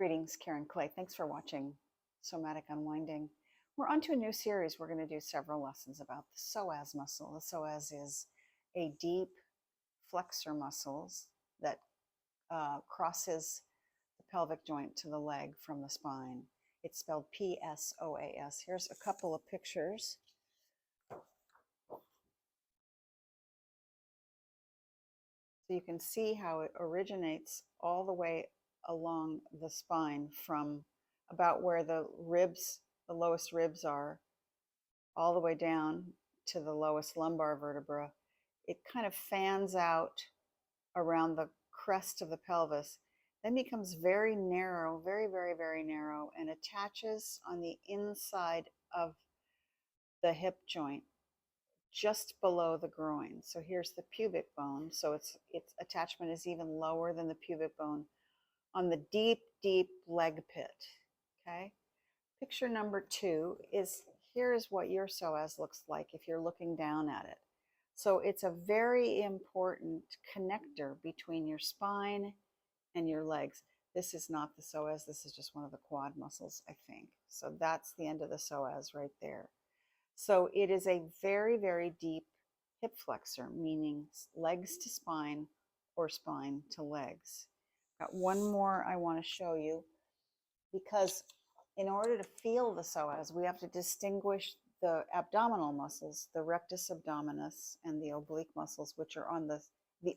Greetings, Karen Clay. Thanks for watching Somatic Unwinding. We're on to a new series. We're going to do several lessons about the psoas muscle. The psoas is a deep flexor muscles that crosses the pelvic joint to the leg from the spine. It's spelled Psoas. Here's a couple of pictures. So you can see how it originates all the way along the spine from about where the ribs, the lowest ribs are, all the way down to the lowest lumbar vertebra. It kind of fans out around the crest of the pelvis, then becomes very narrow, very, very, very narrow, and attaches on the inside of the hip joint just below the groin. So here's the pubic bone. So its attachment is even lower than the pubic bone on the deep, deep leg pit. Okay. Picture number 2 is here's what your psoas looks like if you're looking down at it. So it's a very important connector between your spine and your legs. This is not the psoas. This is just one of the quad muscles, I think. So that's the end of the psoas right there. So it is a very, very deep hip flexor, meaning legs to spine or spine to legs. Got one more I want to show you, because in order to feel the psoas, we have to distinguish the abdominal muscles, the rectus abdominis and the oblique muscles, which are on the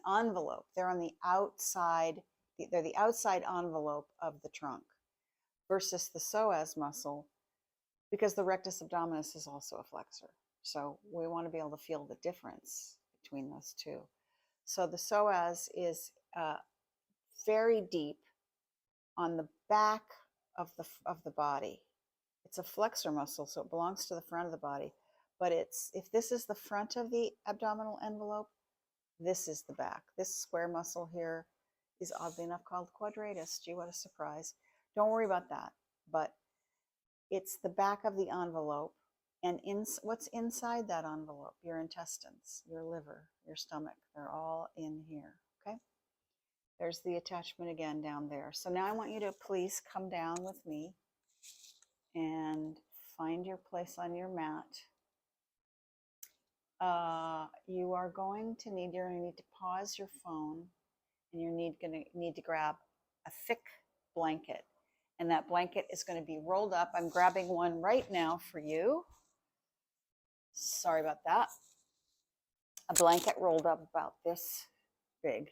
envelope. They're on the outside, they're the outside envelope of the trunk, versus the psoas muscle, because the rectus abdominis is also a flexor. So we want to be able to feel the difference between those two. So the psoas is very deep on the back of the body. It's a flexor muscle, so it belongs to the front of the body. But if this is the front of the abdominal envelope, this is the back. This square muscle here is oddly enough called quadratus. Gee, what a surprise. Don't worry about that. But it's the back of the envelope, and what's inside that envelope? Your intestines, your liver, your stomach. They're all in here, okay? There's the attachment again down there. So now I want you to please come down with me and find your place on your mat. You're going to need to pause your phone, and you're going to need to grab a thick blanket. And that blanket is going to be rolled up. I'm grabbing one right now for you. Sorry about that. A blanket rolled up about this big.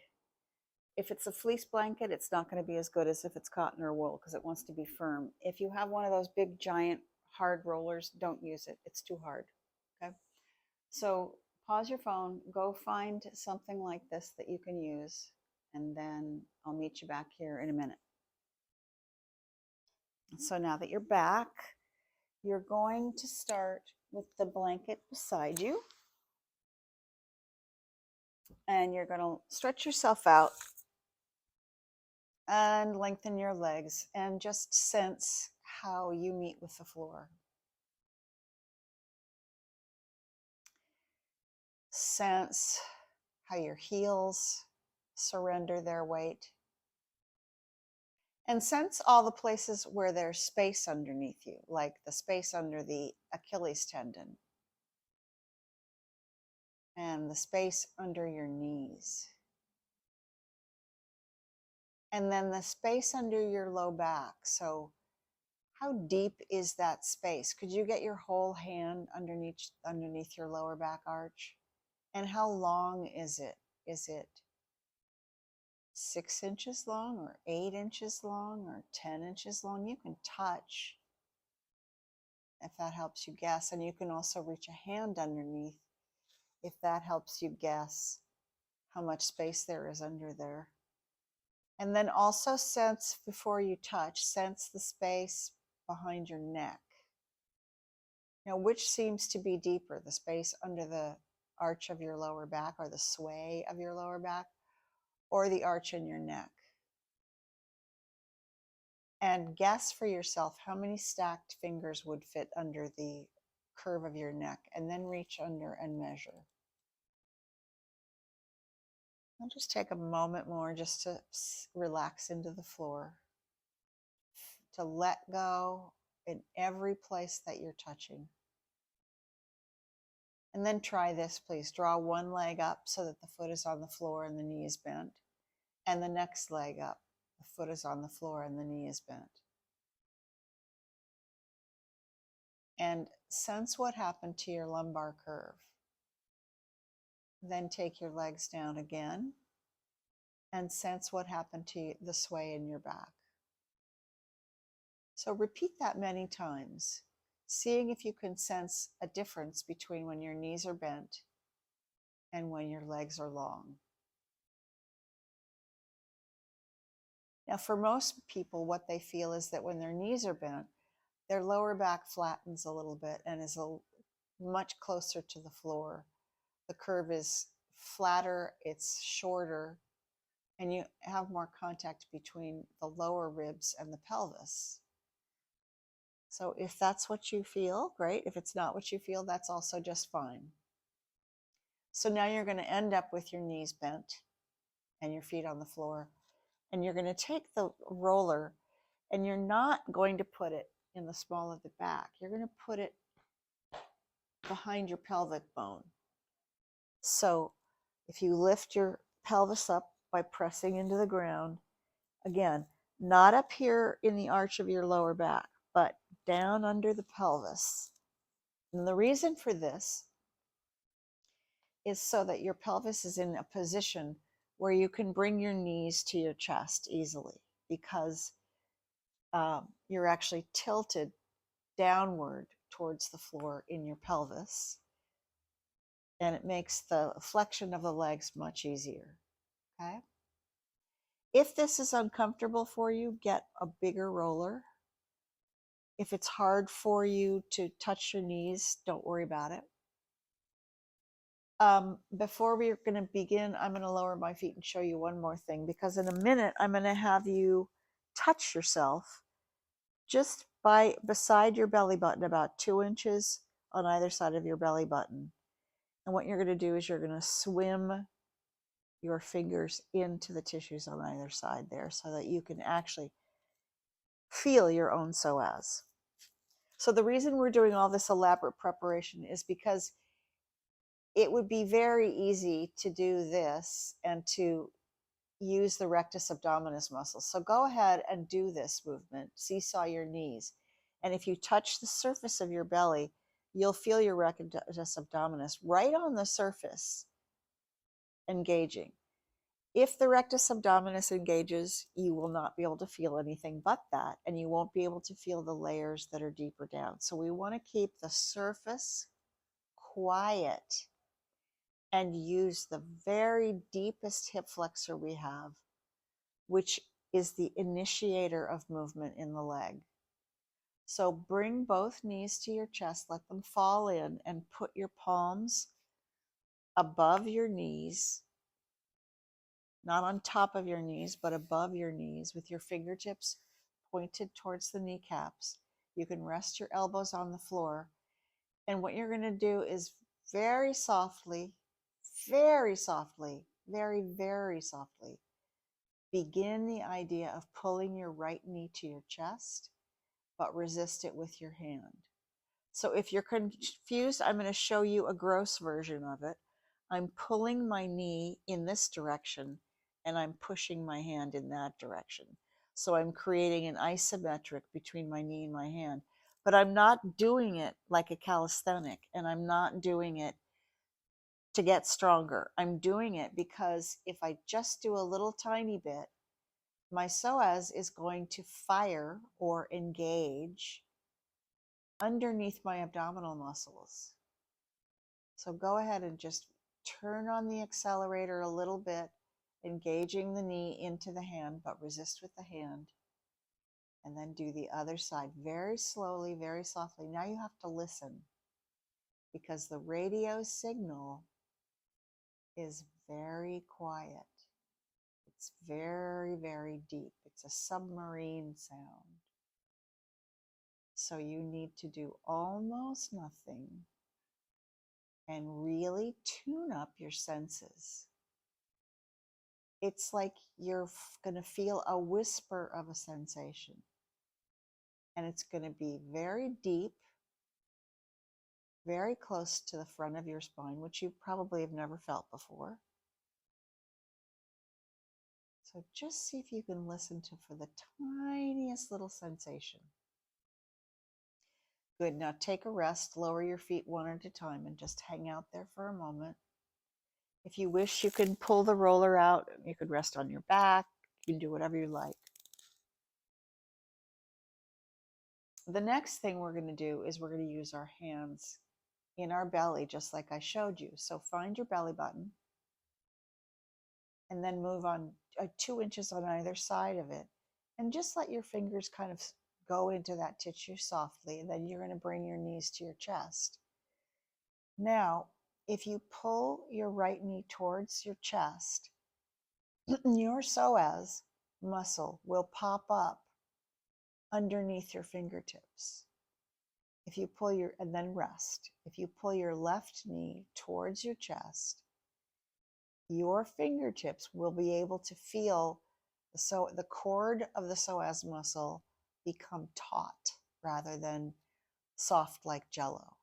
If it's a fleece blanket, it's not going to be as good as if it's cotton or wool, because it wants to be firm. If you have one of those big, giant, hard rollers, don't use it. It's too hard. Okay. So pause your phone, go find something like this that you can use, and then I'll meet you back here in a minute. So now that you're back, you're going to start with the blanket beside you. And you're going to stretch yourself out and lengthen your legs and just sense how you meet with the floor. Sense how your heels surrender their weight. And sense all the places where there's space underneath you, like the space under the Achilles tendon and the space under your knees. And then the space under your low back. So how deep is that space? Could you get your whole hand underneath your lower back arch? And how long is it? Is it 6 inches long or 8 inches long or 10 inches long? You can touch, if that helps you guess. And you can also reach a hand underneath if that helps you guess how much space there is under there. And then also sense, before you touch, sense the space behind your neck. Now, which seems to be deeper, the space under the arch of your lower back, or the sway of your lower back, or the arch in your neck? And guess for yourself how many stacked fingers would fit under the curve of your neck, and then reach under and measure. I'll just take a moment more just to relax into the floor. to let go in every place that you're touching. And then try this, please. Draw one leg up so that the foot is on the floor and the knee is bent. And the next leg up. The foot is on the floor and the knee is bent. And sense what happened to your lumbar curve. Then take your legs down again and sense what happened to the sway in your back. So repeat that many times, seeing if you can sense a difference between when your knees are bent and when your legs are long. Now, for most people, what they feel is that when their knees are bent, their lower back flattens a little bit and is much closer to the floor. The curve is flatter, it's shorter, and you have more contact between the lower ribs and the pelvis. So if that's what you feel, great. If it's not what you feel, that's also just fine. So now you're going to end up with your knees bent and your feet on the floor. And you're going to take the roller and you're not going to put it in the small of the back. You're going to put it behind your pelvic bone. So if you lift your pelvis up by pressing into the ground, again, not up here in the arch of your lower back, but down under the pelvis. And the reason for this is so that your pelvis is in a position where you can bring your knees to your chest easily, because you're actually tilted downward towards the floor in your pelvis, and it makes the flexion of the legs much easier. Okay? If this is uncomfortable for you, get a bigger roller. If it's hard for you to touch your knees, don't worry about it. Before we're going to begin, I'm going to lower my feet and show you one more thing, because in a minute I'm going to have you touch yourself just beside your belly button, about 2 inches on either side of your belly button. And what you're going to do is you're going to swim your fingers into the tissues on either side there so that you can actually feel your own psoas. So the reason we're doing all this elaborate preparation is because it would be very easy to do this and to use the rectus abdominis muscle. So go ahead and do this movement, seesaw your knees. And if you touch the surface of your belly, you'll feel your rectus abdominis right on the surface engaging. If the rectus abdominis engages, you will not be able to feel anything but that, and you won't be able to feel the layers that are deeper down. So we want to keep the surface quiet and use the very deepest hip flexor we have, which is the initiator of movement in the leg. So bring both knees to your chest, let them fall in, and put your palms above your knees, not on top of your knees, but above your knees, with your fingertips pointed towards the kneecaps. You can rest your elbows on the floor. And what you're going to do is very softly, very softly, very, very softly, begin the idea of pulling your right knee to your chest, but resist it with your hand. So if you're confused, I'm going to show you a gross version of it. I'm pulling my knee in this direction, and I'm pushing my hand in that direction. So I'm creating an isometric between my knee and my hand. But I'm not doing it like a calisthenic, and I'm not doing it to get stronger. I'm doing it because if I just do a little tiny bit, my psoas is going to fire or engage underneath my abdominal muscles. So go ahead and just turn on the accelerator a little bit, engaging the knee into the hand, but resist with the hand. And then do the other side very slowly, very softly. Now you have to listen, because the radio signal is very quiet. It's very, very deep. It's a submarine sound. So you need to do almost nothing and really tune up your senses. It's like you're going to feel a whisper of a sensation. And it's going to be very deep, very close to the front of your spine, which you probably have never felt before. So just see if you can listen for the tiniest little sensation. Good. Now take a rest, lower your feet one at a time, and just hang out there for a moment. If you wish, you can pull the roller out. You could rest on your back. You can do whatever you like. The next thing we're going to do is we're going to use our hands in our belly, just like I showed you. So find your belly button and then move on 2 inches on either side of it. And just let your fingers kind of go into that tissue softly. And then you're going to bring your knees to your chest. Now, if you pull your right knee towards your chest, your psoas muscle will pop up underneath your fingertips. If you pull and then rest. If you pull your left knee towards your chest, your fingertips will be able to feel the cord of the psoas muscle become taut rather than soft like jello.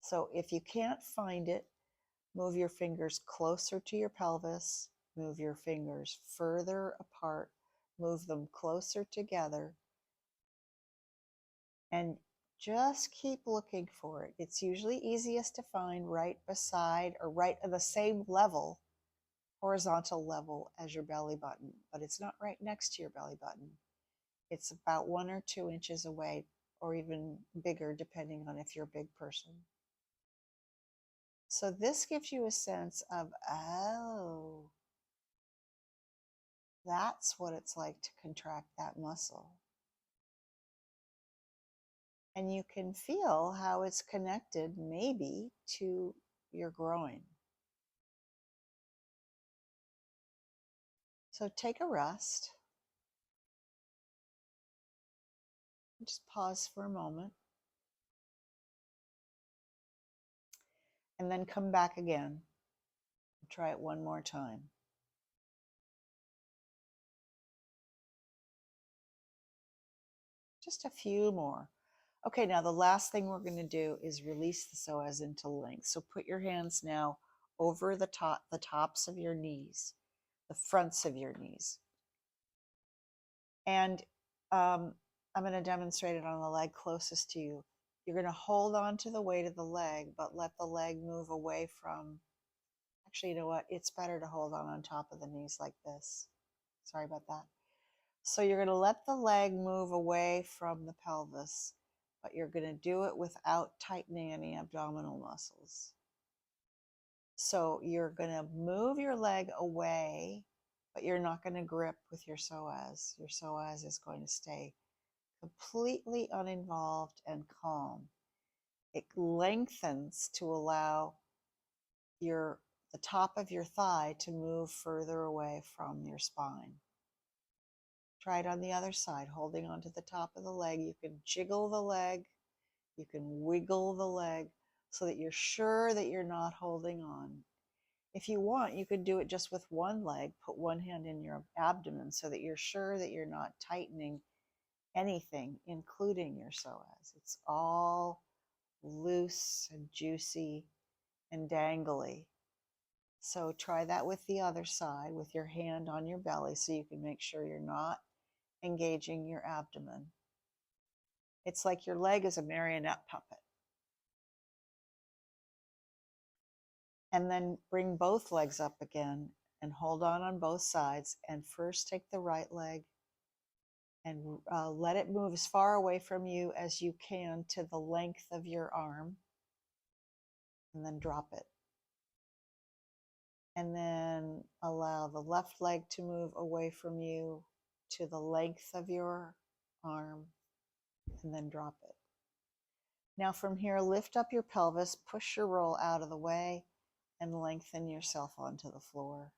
So if you can't find it, move your fingers closer to your pelvis, move your fingers further apart, move them closer together, and just keep looking for it. It's usually easiest to find right beside or right at the same level, horizontal level as your belly button, but it's not right next to your belly button. It's about 1 or 2 inches away, or even bigger, depending on if you're a big person. So this gives you a sense of, oh, that's what it's like to contract that muscle. And you can feel how it's connected maybe to your groin. So take a rest. Just pause for a moment. And then come back again. Try it one more time. Just a few more. Okay, now the last thing we're going to do is release the psoas into length. So put your hands now over the tops of your knees, the fronts of your knees. And I'm going to demonstrate it on the leg closest to you. You're going to hold on to the weight of the leg, but let the leg move away from, actually, you know what? It's better to hold on top of the knees like this. Sorry about that. So you're going to let the leg move away from the pelvis, but you're going to do it without tightening any abdominal muscles. So you're going to move your leg away, but you're not going to grip with your psoas. Your psoas is going to stay completely uninvolved and calm. It lengthens to allow the top of your thigh to move further away from your spine. Try it on the other side, holding onto the top of the leg. You can jiggle the leg, you can wiggle the leg so that you're sure that you're not holding on. If you want, you could do it just with one leg, put one hand in your abdomen so that you're sure that you're not tightening anything, including your psoas. It's all loose and juicy and dangly. So try that with the other side, with your hand on your belly, so you can make sure you're not engaging your abdomen. It's like your leg is a marionette puppet. And then bring both legs up again and hold on both sides. And first take the right leg and let it move as far away from you as you can to the length of your arm. And then drop it. And then allow the left leg to move away from you to the length of your arm, and then drop it. Now from here, lift up your pelvis, push your roll out of the way, and lengthen yourself onto the floor.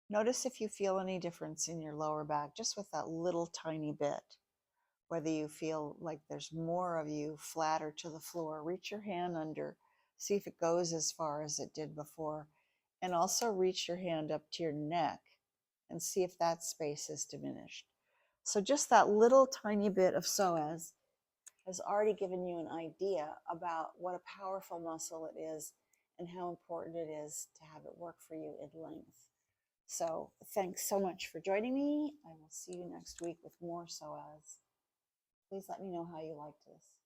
Notice if you feel any difference in your lower back, just with that little tiny bit. Whether you feel like there's more of you flatter to the floor, reach your hand under, see if it goes as far as it did before, and also reach your hand up to your neck and see if that space is diminished. So just that little tiny bit of psoas has already given you an idea about what a powerful muscle it is and how important it is to have it work for you in length. So thanks so much for joining me. I will see you next week with more psoas. Please let me know how you liked this.